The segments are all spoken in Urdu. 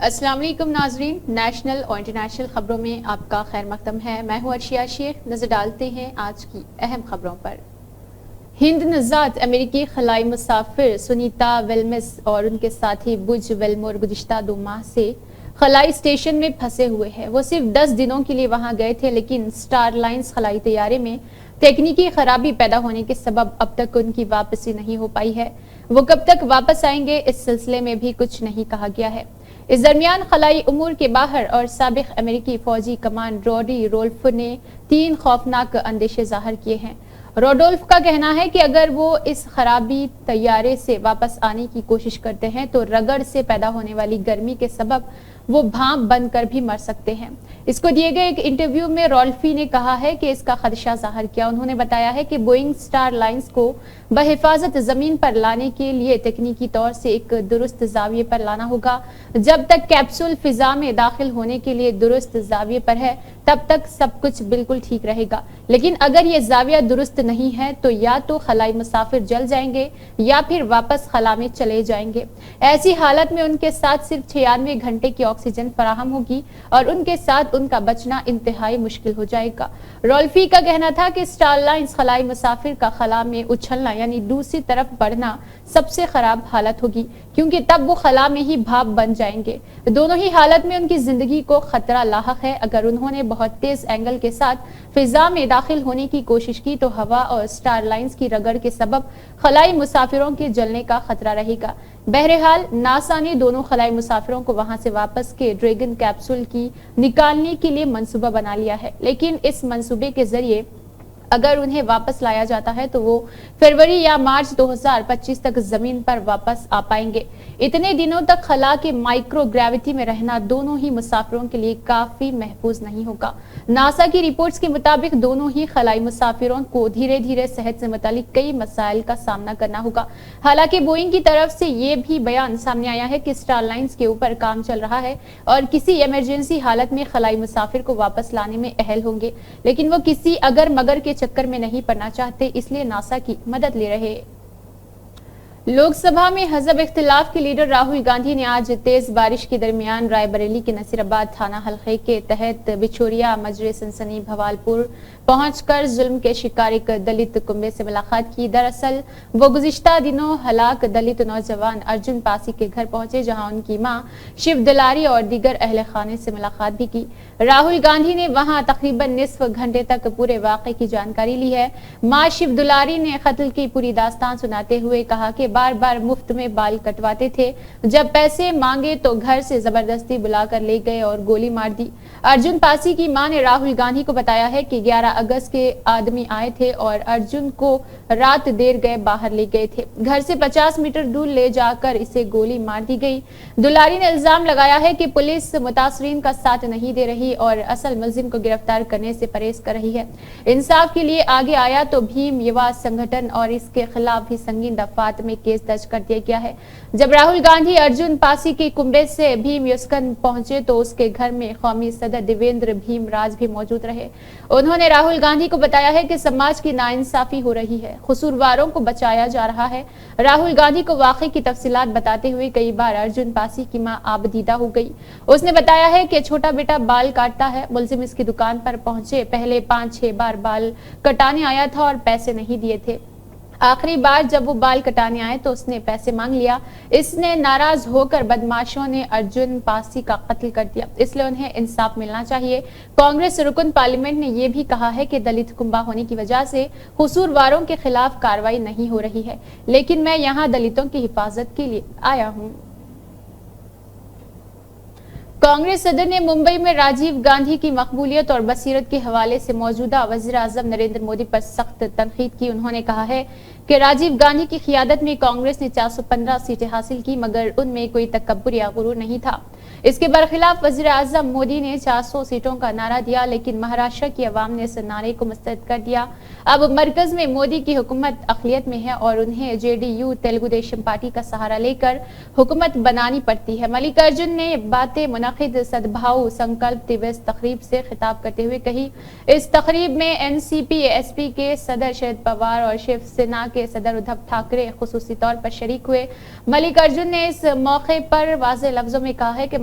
السلام علیکم ناظرین، نیشنل اور انٹرنیشنل خبروں میں آپ کا خیر مقدم ہے۔ میں ہوں عرشیہ شیخ۔ نظر ڈالتے ہیں آج کی اہم خبروں پر۔ ہند نژاد امریکی خلائی مسافر سنیتا ولیمز اور ان کے ساتھی بج ویلمور گزشتہ 2 ماہ سے خلائی اسٹیشن میں پھنسے ہوئے ہیں۔ وہ صرف 10 دنوں کے لیے وہاں گئے تھے، لیکن سٹار لائنز خلائی طیارے میں تکنیکی خرابی پیدا ہونے کے سبب اب تک ان کی واپسی نہیں ہو پائی ہے۔ وہ کب تک واپس آئیں گے، اس سلسلے میں بھی کچھ نہیں کہا گیا ہے۔ اس درمیان خلائی امور کے باہر اور سابق امریکی فوجی کمان روڈی رولف نے 3 خوفناک اندیشے ظاہر کیے ہیں۔ روڈولف کا کہنا ہے کہ اگر وہ اس خرابی طیارے سے واپس آنے کی کوشش کرتے ہیں تو رگڑ سے پیدا ہونے والی گرمی کے سبب وہ بھانپ بن کر بھی مر سکتے ہیں۔ اس کو دیے گئے ایک انٹرویو میں رولفی نے کہا ہے کہ اس کا خدشہ ظاہر کیا۔ انہوں نے بتایا ہے کہ بوئنگ سٹار لائنز کو بحفاظت زمین پر لانے کے لیے تکنیکی طور سے ایک درست زاویے پر لانا ہوگا۔ جب تک کیپسول فضا میں داخل ہونے کے لیے درست زاویے پر ہے تب تک سب کچھ بالکل ٹھیک رہے گا، لیکن اگر یہ زاویہ درست نہیں ہے تو یا تو خلائی مسافر جل جائیں گے یا پھر واپس خلا میں چلے جائیں گے۔ ایسی حالت میں ان کے ساتھ صرف 96 گھنٹے کی آکسیجن فراہم ہوگی اور ان کے ساتھ ان کا بچنا انتہائی مشکل ہو جائے گا۔ رولفی کا کہنا تھا کہ سٹار لائنز خلائی مسافر کا خلا میں اچھلنا یعنی دوسری طرف بڑھنا سب سے خراب حالت ہوگی، کیونکہ تب وہ خلا میں ہی بھاپ بن جائیں گے۔ دونوں ہی حالت میں ان کی زندگی کو خطرہ لاحق ہے۔ اگر انہوں نے بہت تیز اینگل کے ساتھ فضا میں داخل ہونے کی کوشش کی تو ہوا اور سٹار لائنز کی رگڑ کے سبب خلائی مسافروں کے جلنے کا خطرہ رہے گا۔ بہرحال ناسا نے دونوں خلائی مسافروں کو وہاں سے واپس کے ڈریگن کیپسول کی نکالنے کے لیے منصوبہ بنا لیا ہے، لیکن اس منصوبے کے ذریعے اگر انہیں واپس لایا جاتا ہے تو وہ فروری یا مارچ 2025 تک زمین پر واپس آ پائیں گے۔ اتنے دنوں تک خلا کے مائکرو گریوٹی میں رہنا دونوں ہی مسافروں کے لیے کافی محفوظ نہیں ہوگا۔ ناسا کی رپورٹس کے مطابق دونوں ہی خلائی مسافروں کو دھیرے دھیرے صحت سے متعلق کئی مسائل کا سامنا کرنا ہوگا۔ حالانکہ بوئنگ کی طرف سے یہ بھی بیان سامنے آیا ہے کہ سٹار لائنز کے اوپر کام چل رہا ہے اور کسی ایمرجنسی حالت میں خلائی مسافر کو واپس لانے میں اہل ہوں گے، لیکن وہ کسی اگر مگر کے چکر میں نہیں پڑنا چاہتے، اس لیے ناسا کی مدد لے رہے۔ لوک سبھا میں حزب اختلاف کے لیڈر راہل گاندھی نے آج تیز بارش کے درمیان رائے بریلی کے نصیر آباد تھانہ حلقے کے تحت بچوریا مجرے سنسنی بھوالپور پہنچ کر ظلم کے شکار ایک دلت کنبے سے ملاقات کی۔ دراصل وہ گزشتہ دنوں ہلاک دلت نوجوان ارجن پاسی کے گھر پہنچے، جہاں ان کی ماں شیو دلاری اور دیگر اہل خانے سے ملاقات بھی کی۔ راہل گاندھی نے وہاں تقریباً نصف گھنٹے تک پورے واقعے کی جانکاری لی ہے۔ ماں شیو دلاری نے قتل کی پوری داستان سناتے ہوئے کہا کہ بار بار مفت میں بال کٹواتے تھے، جب پیسے مانگے تو گھر سے زبردستی بلا کر لے گئے اور گولی مار دی۔ ارجن پاسی کی ماں نے راہل گاندھی کو بتایا ہے کہ 11 اگست کے آدمی آئے تھے اور ارجن کو رات دیر گئے باہر لے گئے تھے، گھر سے 50 میٹر دور لے جا کر اسے گولی مار دی گئی۔ دلاری نے الزام لگایا ہے کہ پولیس متاثرین کا ساتھ نہیں دے رہی اور اصل ملزم کو گرفتار کرنے سے پرہیز کر رہی ہے۔ انصاف کے لیے آگے آیا تو بھیم یوا سنگھٹن اور اس کے خلاف بھی سنگین دفعات میں کیس درج کر دیا گیا ہے۔ جب راہل گاندھی ارجن پاسی کے کنبے سے بھیم یوسکن پہنچے تو اس کے گھر میں قومی صدر دیویندر بھیم راج بھی موجود رہے۔ انہوں نے راہل گاندھی کو بتایا ہے کہ سماج کی ناانصافی ہو رہی ہے، قصورواروں کو بچایا جا رہا ہے۔ راہل گاندھی کو واقعے کی تفصیلات بتاتے ہوئے کئی بار ارجن پاسی کی ماں آبدیدہ ہو گئی۔ اس نے بتایا ہے کہ چھوٹا بیٹا بال کاٹتا ہے، ملزم اس کی دکان پر پہنچے، پہلے 5-6 بار بال کٹانے آیا تھا اور پیسے نہیں دیے تھے۔ آخری بار جب وہ بال کٹانے آئے تو اس نے پیسے مانگ لیا۔ اس نے ناراض ہو کر بدماشوں نے ارجن پاسی کا قتل کر دیا، اس لیے انہیں انصاف ملنا چاہیے۔ کانگریس رکن پارلیمنٹ نے یہ بھی کہا ہے کہ دلت کنبہ ہونے کی وجہ سے قصورواروں کے خلاف کارروائی نہیں ہو رہی ہے، لیکن میں یہاں دلتوں کی حفاظت کے لیے آیا ہوں۔ کانگریس صدر نے ممبئی میں راجیو گاندھی کی مقبولیت اور بصیرت کے حوالے سے موجودہ وزیر اعظم نریندر مودی پر سخت تنقید کی۔ انہوں نے کہا ہے کہ راجیو گاندھی کی قیادت میں کانگریس نے 415 سیٹیں حاصل کی، مگر ان میں کوئی تکبر یا غرور نہیں تھا۔ اس کے برخلاف وزیر اعظم مودی نے 400 سیٹوں کا نعرہ دیا، لیکن مہاراشٹر کی عوام نے اس نعرے کو مسترد کر دیا۔ اب مرکز میں مودی کی حکومت اقلیت میں ہے اور انہیں J D you Telugu Desam party کا سہارا لے کر حکومت بنانی پڑتی ہے۔ ملک ارجن نے باتیں منعقد سدبھاؤ سنکلپ دیوس تقریب سے خطاب کرتے ہوئے کہی۔ اس تقریب میں N C P S P کے صدر شرد پوار اور شیو سینا کے صدر ادھو ٹھاکرے خصوصی طور پر شریک ہوئے۔ ملک ارجن نے اس موقع پر واضح لفظوں میں کہا ہے کہ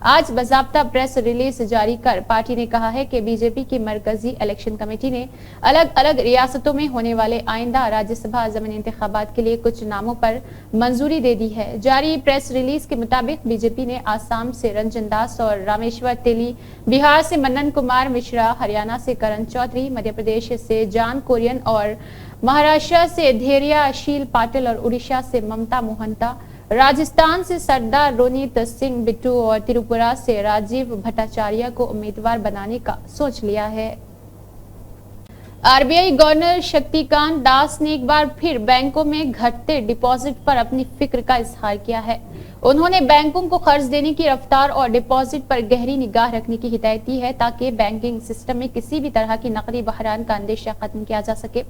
آج باضابطہ پریس ریلیز جاری کر پارٹی نے کہا ہے کہ بی جے پی کی مرکزی الیکشن کمیٹی نے الگ الگ ریاستوں میں ہونے والے آئندہ راجیہ سبھا ضمنی انتخابات کے لیے کچھ ناموں پر منظوری دے دی ہے۔ جاری پریس ریلیز کے مطابق بی جے پی نے آسام سے رنجن داس اور رامیشور تیلی، بہار سے منن کمار مشرا، ہریانہ سے کرن چودھری، مدھیہ پردیش سے جان کورین اور مہاراشٹر سے دھیریا شیل پاٹل اور اڑیسہ سے ممتا موہنتا، راجستھان سے سردار رونیت سنگھ بٹو اور تریپورہ سے راجیو بھٹاچاریہ کو امیدوار بنانے کا سوچ لیا ہے۔ R B I governor Shaktikanta Das نے ایک بار پھر بینکوں میں گھٹتے ڈپازٹ پر اپنی فکر کا اظہار کیا ہے۔ انہوں نے بینکوں کو قرض دینے کی رفتار اور ڈپازٹ پر گہری نگاہ رکھنے کی ہدایت دی ہے تاکہ بینکنگ سسٹم میں کسی بھی طرح کی نقدی بحران کا اندیشہ ختم کیا جا سکے۔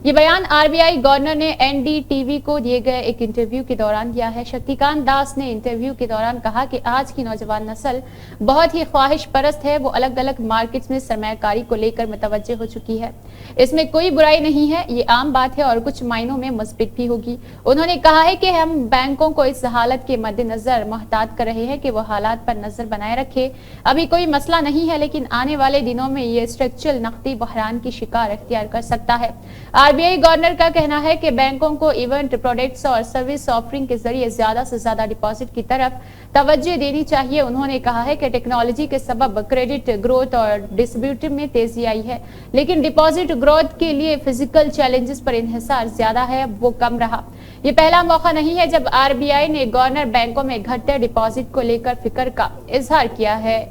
یہ بیان آر بی آئی گورنر نے این ڈی ٹی وی کو دیے گئے ایک انٹرویو کے دوران دیا ہے۔ شکتی کانت داس نے انٹرویو کے دوران کہا کہ آج کی نوجوان نسل بہت ہی خواہش پرست ہے، وہ الگ الگ مارکیٹس میں سرمایہ کاری کو لے کر متوجہ ہو چکی ہے۔ اس میں کوئی برائی نہیں ہے، یہ عام بات ہے اور کچھ معنوں میں مثبت بھی ہوگی۔ انہوں نے کہا ہے کہ ہم بینکوں کو اس حالت کے مد نظر محتاط کر رہے ہیں کہ وہ حالات پر نظر بنائے رکھے۔ ابھی کوئی مسئلہ نہیں ہے، لیکن آنے والے دنوں میں یہ اسٹرکچرل نقدی بحران کی شکار اختیار کر سکتا ہے۔ آر بی آئی گورنر کا کہنا ہے کہ بینکوں کو ایونٹ پروڈکٹس اور سروس آفرنگ کے ذریعے زیادہ سے زیادہ ڈپازٹ کی طرف توجہ دینی چاہیے۔ انہوں نے کہا ہے کہ ٹیکنالوجی کے سبب کریڈٹ گروتھ اور ڈسٹریبیوٹر میں تیزی آئی ہے، لیکن ڈپازٹ گروتھ کے لیے فزیکل چیلنجز پر انحصار زیادہ ہے، وہ کم رہا۔ یہ پہلا موقع نہیں ہے جب آر بی آئی نے گورنر بینکوں میں گھٹتے ڈپازٹ کو لے کر فکر کا اظہار کیا ہے۔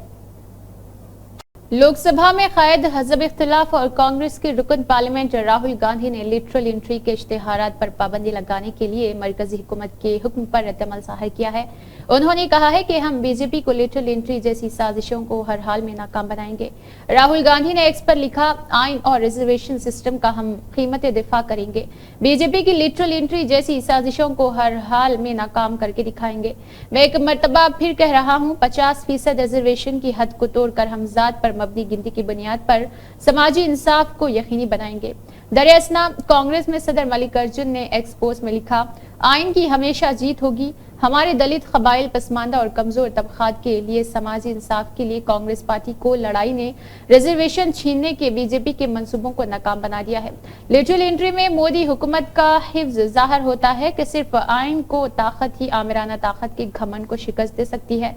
لوک سبھا میں قائد حزب اختلاف اور کانگریس کے رکن پارلیمنٹ راہل گاندھی نے لیٹرل انٹری کے اشتہارات پر پابندی لگانے کے لیے مرکزی حکومت کے حکم پر رد عمل ظاہر کیا ہے۔ انہوں نے کہا ہے کہ ہم بی جے پی کو لیٹرل انٹری جیسی سازشوں کو ہر حال میں ناکام بنائیں گے۔ راہل گاندھی نے ایکس پر لکھا، آئین اور ریزرویشن سسٹم کا ہم قیمت دفاع کریں گے، بی جے پی کی لیٹرل انٹری جیسی سازشوں کو ہر حال میں ناکام کر کے دکھائیں گے۔ میں ایک مرتبہ پھر کہہ رہا ہوں، 50% ریزرویشن کی حد کو توڑ کر ہم ذات پر مبنی گنتی کی بنیاد پر سماجی انصاف کو یقینی بنائیں گے۔ دراصل کانگریس میں صدر ملک ارجن نے ایکس پوسٹ میں لکھا، آئین کی ہمیشہ جیت ہوگی۔ ہمارے دلت، قبائل، پسماندہ اور کمزور طبقات کے لیے سماجی انصاف کے لیے کانگریس پارٹی کو لڑائی نے ریزرویشن چھیننے کے بی جے پی کے منصوبوں کو ناکام بنا دیا ہے۔ لیٹرل انٹری میں مودی حکومت کا حفظ ظاہر ہوتا ہے کہ صرف آئین کو طاقت ہی آمرانہ طاقت کے گھمنڈ کو شکست دے سکتی ہے۔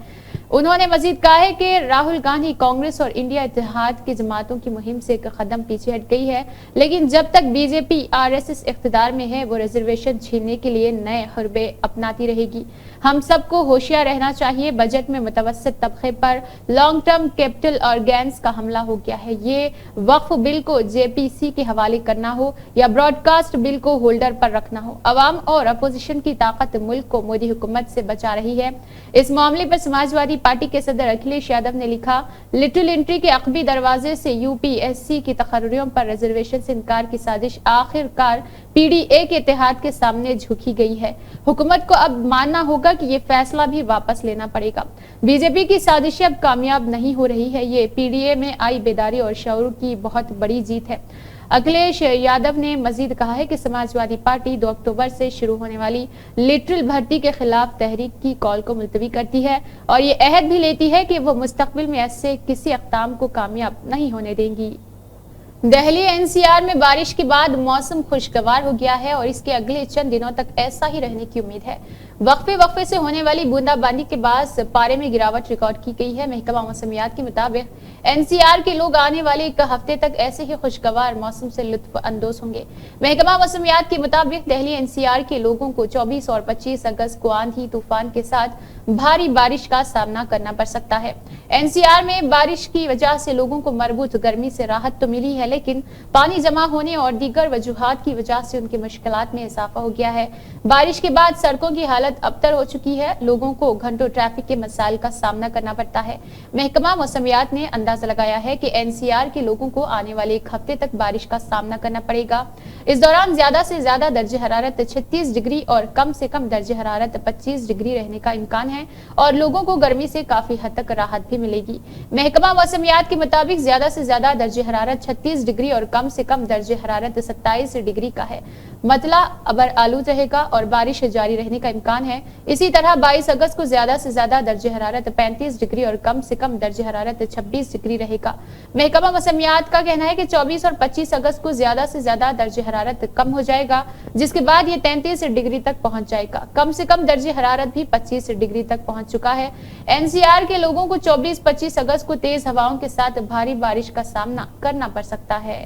انہوں نے مزید کہا ہے کہ راہل گاندھی کانگریس اور انڈیا اتحاد کی جماعتوں کی مہم سے ایک قدم پیچھے ہٹ گئی ہے، لیکن جب تک B J P R S S اقتدار میں ہے وہ ریزرویشن چھیننے کے لیے نئے حربے اپناتی رہے گی۔ ہم سب کو ہوشیار رہنا چاہیے۔ بجٹ میں متوسط طبقے پر لانگ ٹرم کیپٹل اور گینز کا حملہ ہو گیا ہے۔ یہ وقف بل کو جے پی سی کے حوالے کرنا ہو یا براڈ کاسٹ بل کو ہولڈر پر رکھنا ہو، عوام اور اپوزیشن کی طاقت ملک کو مودی حکومت سے بچا رہی ہے۔ اس معاملے پر سماجوادی پارٹی کے صدر اکھلیش یادو نے لکھا، لٹل انٹری کے عقبی دروازے سے یو پی ایس سی کی تقرریوں پر ریزرویشن سے انکار کی سازش آخر کار پی ڈی اے کے اتحاد کے سامنے جھکی گئی ہے۔ حکومت کو اب ماننا ہوگا کہ یہ فیصلہ بھی واپس لینا پڑے گا۔ بی جے پی کی سازشیں اب کامیاب نہیں ہو رہی ہے، یہ پی ڈی اے میں آئی بیداری اور شعور کی بہت بڑی جیت ہے۔ اکھلیش یادو نے مزید کہا ہے کہ سماجوادی پارٹی 2 اکتوبر سے شروع ہونے والی لٹرل بھرتی کے خلاف تحریک کی کال کو ملتوی کرتی ہے اور یہ عہد بھی لیتی ہے کہ وہ مستقبل میں ایسے کسی اقدام کو کامیاب نہیں ہونے دیں گی۔ دہلی این سی آر میں بارش کے بعد موسم خوشگوار ہو گیا ہے اور اس کے اگلے چند دنوں تک ایسا ہی رہنے کی امید ہے۔ وقفے سے ہونے والی بوندا باندی کے بعد پارے میں گراوٹ ریکارڈ کی گئی ہے۔ محکمہ موسمیات کے مطابق این سی آر کے لوگ آنے والے ایک ہفتے تک ایسے ہی خوشگوار موسم سے لطف اندوز ہوں گے۔ محکمہ موسمیات کے مطابق دہلی این سی آر کے لوگوں کو 24 اور 25 اگست کو آندھی طوفان کے ساتھ بھاری بارش کا سامنا کرنا پڑ سکتا ہے۔ این سی آر میں بارش کی وجہ سے لوگوں کو مربوط گرمی سے راحت تو ملی ہے، لیکن پانی جمع ہونے اور دیگر وجوہات کی وجہ سے ان کی مشکلات میں اضافہ ہو گیا ہے۔ بارش کے بعد سڑکوں کی حالت ابتر ہو چکی ہے، لوگوں کو گھنٹوں ٹریفک کے مسائل کا سامنا کرنا پڑتا ہے۔ محکمہ موسمیات نے اندازہ لگایا ہے کہ این سی آر کے لوگوں کو آنے والے ایک ہفتے تک بارش کا سامنا کرنا پڑے گا۔ اس دوران زیادہ سے زیادہ درجہ حرارت 36 ڈگری اور کم سے کم درجہ حرارت 25 ڈگری رہنے کا امکان ہے اور لوگوں کو گرمی سے کافی حد تک راحت بھی ملے گی۔ محکمہ موسمیات کے مطابق زیادہ سے زیادہ درجہ حرارت 36 ڈگری اور کم سے کم درجہ حرارت 27 ڈگری کا ہے۔ مطلع ابر آلود رہے گا اور بارش جاری رہنے کا امکان ہے۔ اسی طرح 22 اگست کو زیادہ سے زیادہ درجہ حرارت 35 ڈگری اور کم سے کم درجہ حرارت 26 ڈگری رہے گا۔ محکمہ موسمیات کا کہنا ہے کہ 24 اور 25 اگست کو زیادہ سے زیادہ درجہ حرارت کم ہو جائے گا، جس کے بعد یہ 33 ڈگری تک پہنچ جائے گا۔ کم سے کم درجہ حرارت بھی 25 ڈگری تک پہنچ چکا ہے۔ NCR کے لوگوں کو 24-25 اگست کو تیز ہواؤں کے ساتھ بھاری بارش کا سامنا کرنا پڑ سکتا ہے۔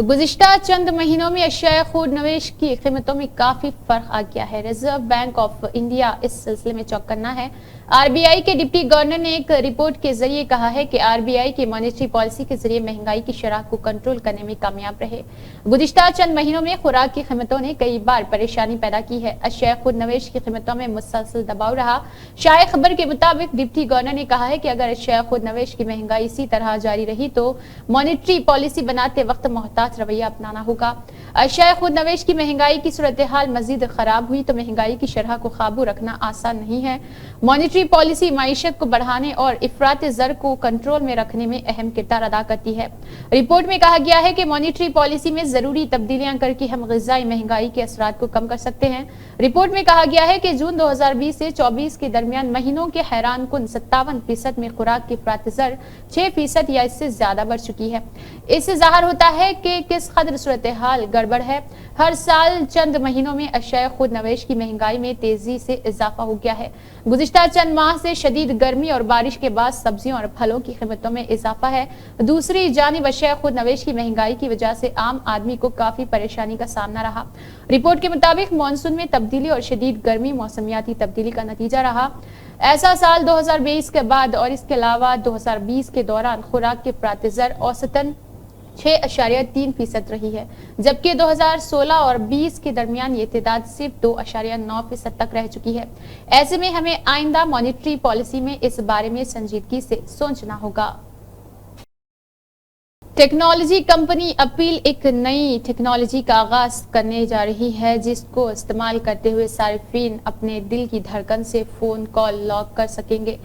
گزشتہ چند مہینوں میں اشیاء خود نویش کی قیمتوں میں کافی فرق آ گیا ہے۔ ریزرو بینک آف انڈیا اس سلسلے میں چوکنا ہے۔ RBI کے ڈپٹی گورنر نے ایک رپورٹ کے ذریعے کہا ہے کہ RBI کی مانیٹری پالیسی کے ذریعے مہنگائی کی شرح کو کنٹرول کرنے میں کامیاب رہے۔ گزشتہ چند مہینوں میں خوراک کی قیمتوں نے کئی بار پریشانی پیدا کی ہے۔ اشیاء خود نویش کی قیمتوں میں مسلسل دباؤ رہا۔ شائع خبر کے مطابق ڈپٹی گورنر نے کہا ہے کہ اگر اشیاء خود نویش کی مہنگائی اسی طرح جاری رہی تو مانیٹری پالیسی بناتے وقت محتاط رویہ اپنانا ہوگا۔ اشیاء خود نویش کی مہنگائی کی صورتحال مزید خراب ہوئی تو مہنگائی کی شرح کو قابو رکھنا آسان نہیں ہے۔ مانیٹری پالیسی معیشت کو بڑھانے اور افراط زر کو کنٹرول میں رکھنے میں اہم کردار ادا کرتی ہے۔ رپورٹ میں کہا گیا ہے کہ مانیٹری پالیسی میں ضروری تبدیلیاں کر کے ہم غذائی مہنگائی کے اثرات کو کم کر سکتے ہیں۔ رپورٹ میں کہا گیا ہے کہ جون 2020 سے 24 کے درمیان مہینوں کے حیران کن 57% میں خوراک کی افراط زر 6% یا اس سے زیادہ بڑھ چکی ہے۔ اس سے ظاہر ہوتا ہے کہ کس قدر صورتحال گڑبڑ ہے۔ ہر سال چند مہینوں میں اشیاء خود نویش کی مہنگائی میں تیزی سے اضافہ ہو گیا ہے۔ گزشتہ چند ماہ سے شدید گرمی اور بارش کے بعد سبزیوں اور پھلوں کی قیمتوں میں اضافہ ہے۔ دوسری جانب اشیاء خود نویش کی مہنگائی کی وجہ سے عام آدمی کو کافی پریشانی کا سامنا رہا۔ رپورٹ کے مطابق مانسون میں تبدیلی اور شدید گرمی موسمیاتی تبدیلی کا نتیجہ رہا۔ ایسا سال 2020 کے بعد اور اس کے علاوہ 2020 کے دوران خوراک کی افراط زر اوسطاً 6.3% رہی ہے، جبکہ 2016 اور 20 کے درمیان یہ تعداد صرف 2.9% تک رہ چکی ہے۔ ایسے میں ہمیں آئندہ مانیٹری پالیسی میں اس بارے میں سنجیدگی سے سوچنا ہوگا۔ ٹیکنالوجی کمپنی ایپل ایک نئی ٹیکنالوجی کا آغاز کرنے جا رہی ہے جس کو استعمال کرتے ہوئے صارفین اپنے دل کی دھڑکن سے فون کال لاک کر سکیں گے۔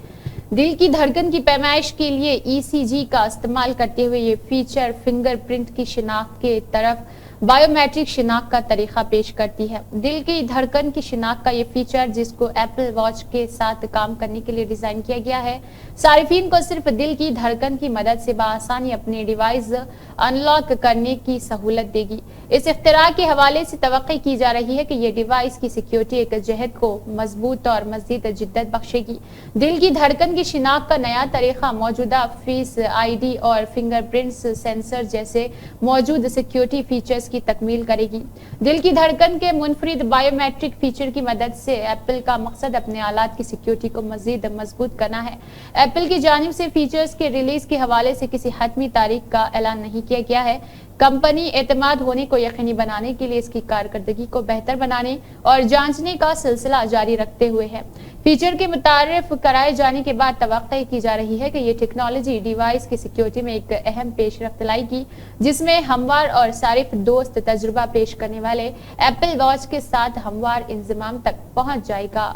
دل کی دھڑکن کی پیمائش کے لیے ECG کا استعمال کرتے ہوئے یہ فیچر فنگر پرنٹ کی شناخت کے طرف بائیو میٹرک شناخت کا طریقہ پیش کرتی ہے۔ دل کی دھڑکن کی شناخت کا یہ فیچر جس کو ایپل واچ کے ساتھ کام کرنے کے لیے ڈیزائن کیا گیا ہے، صارفین کو صرف دل کی دھڑکن کی مدد سے بآسانی اپنے ڈیوائس انلاک کرنے کی سہولت دے گی۔ اس اختراع کے حوالے سے توقع کی جا رہی ہے کہ یہ ڈیوائس کی سیکیورٹی ایک جہد کو مضبوط اور مزید جدت بخشے گی۔ دل کی دھڑکن کی شناخت کا نیا طریقہ موجودہ فیس ID اور فنگر پرنٹس سینسر جیسے موجود سیکیورٹی فیچرز کی تکمیل کرے گی۔ دل کی دھڑکن کے منفرد بائیو میٹرک فیچر کی مدد سے ایپل کا مقصد اپنے آلات کی سیکیورٹی کو مزید مضبوط کرنا ہے۔ ایپل کی جانب سے فیچرز کے ریلیز کے حوالے سے کسی حتمی تاریخ کا اعلان نہیں کیا گیا ہے۔ کمپنی اعتماد ہونے کو یقینی بنانے کے لیے اس کی کارکردگی کو بہتر بنانے اور جانچنے کا سلسلہ جاری رکھتے ہوئے ہے۔ فیچر کے متعارف کرائے جانے کے بعد توقع کی جا رہی ہے کہ یہ ٹیکنالوجی ڈیوائس کی سیکیورٹی میں ایک اہم پیش رفت لائے گی، جس میں ہموار اور صارف دوست تجربہ پیش کرنے والے ایپل واچ کے ساتھ ہموار انضمام تک پہنچ جائے گا۔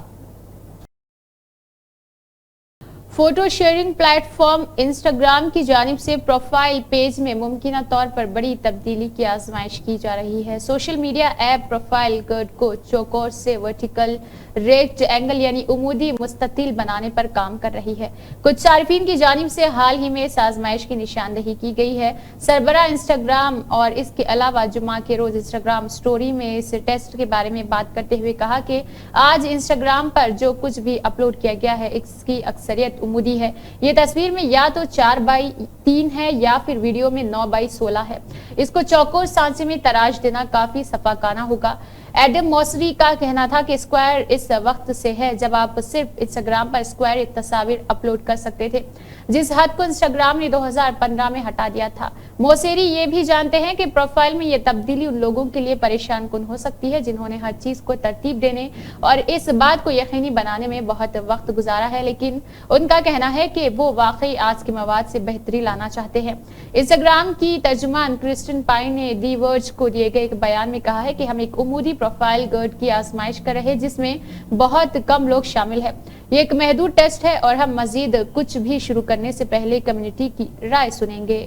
Photo sharing platform Instagram کی جانب سے پروفائل پیج میں ممکنہ طور پر بڑی تبدیلی کی آزمائش کی جا رہی ہے۔ Social media app profile grid کو چوکور سے ورٹیکل ریکٹ اینگل یعنی عمودی مستطیل بنانے پر کام کر رہی ہے۔ کچھ صارفین کی جانب سے حال ہی میں اس آزمائش کی نشاندہی کی گئی ہے۔ سربراہ انسٹاگرام اور اس کے علاوہ جمعہ کے روز انسٹاگرام سٹوری میں اس ٹیسٹ کے بارے میں بات کرتے ہوئے کہا کہ آج انسٹاگرام پر جو کچھ بھی اپلوڈ کیا گیا ہے اس کی اکثریت عمودی ہے۔ یہ تصویر میں یا تو 4:3 ہے یا پھر ویڈیو میں 9:16 ہے۔ اس کو چوکور سانچے میں تراش دینا کافی صفاقانہ ہوگا۔ ایڈم موسری کا کہنا تھا کہ اسکوائر اس وقت سے ہے جب آپ صرف انسٹاگرام پر اسکوائر تصاویر اپلوڈ کر سکتے تھے، جس حد کو انسٹاگرام نے 2015 میں ہٹا دیا تھا۔ موسری یہ بھی جانتے ہیں کہ پروفائل میں یہ تبدیلی ان لوگوں کے لیے پریشان کن ہو سکتی ہے جنہوں نے ہر چیز کو ترتیب دینے اور اس بات کو یقینی بنانے میں بہت وقت گزارا ہے، لیکن ان کا کہنا ہے کہ وہ واقعی آج کے مواد سے بہتری لانا چاہتے ہیں۔ انسٹاگرام کی ترجمان کرسٹن پائن نے دی ورج کو دیے گئے ایک بیان میں کہا ہے کہ ہم ایک عمودی پروفائل گرڈ کی آزمائش کر رہے ہیں جس میں بہت کم لوگ شامل ہیں۔ یہ ایک محدود ٹیسٹ ہے اور ہم مزید کچھ بھی شروع کرنے سے پہلے کمیونٹی کی رائے سنیں گے۔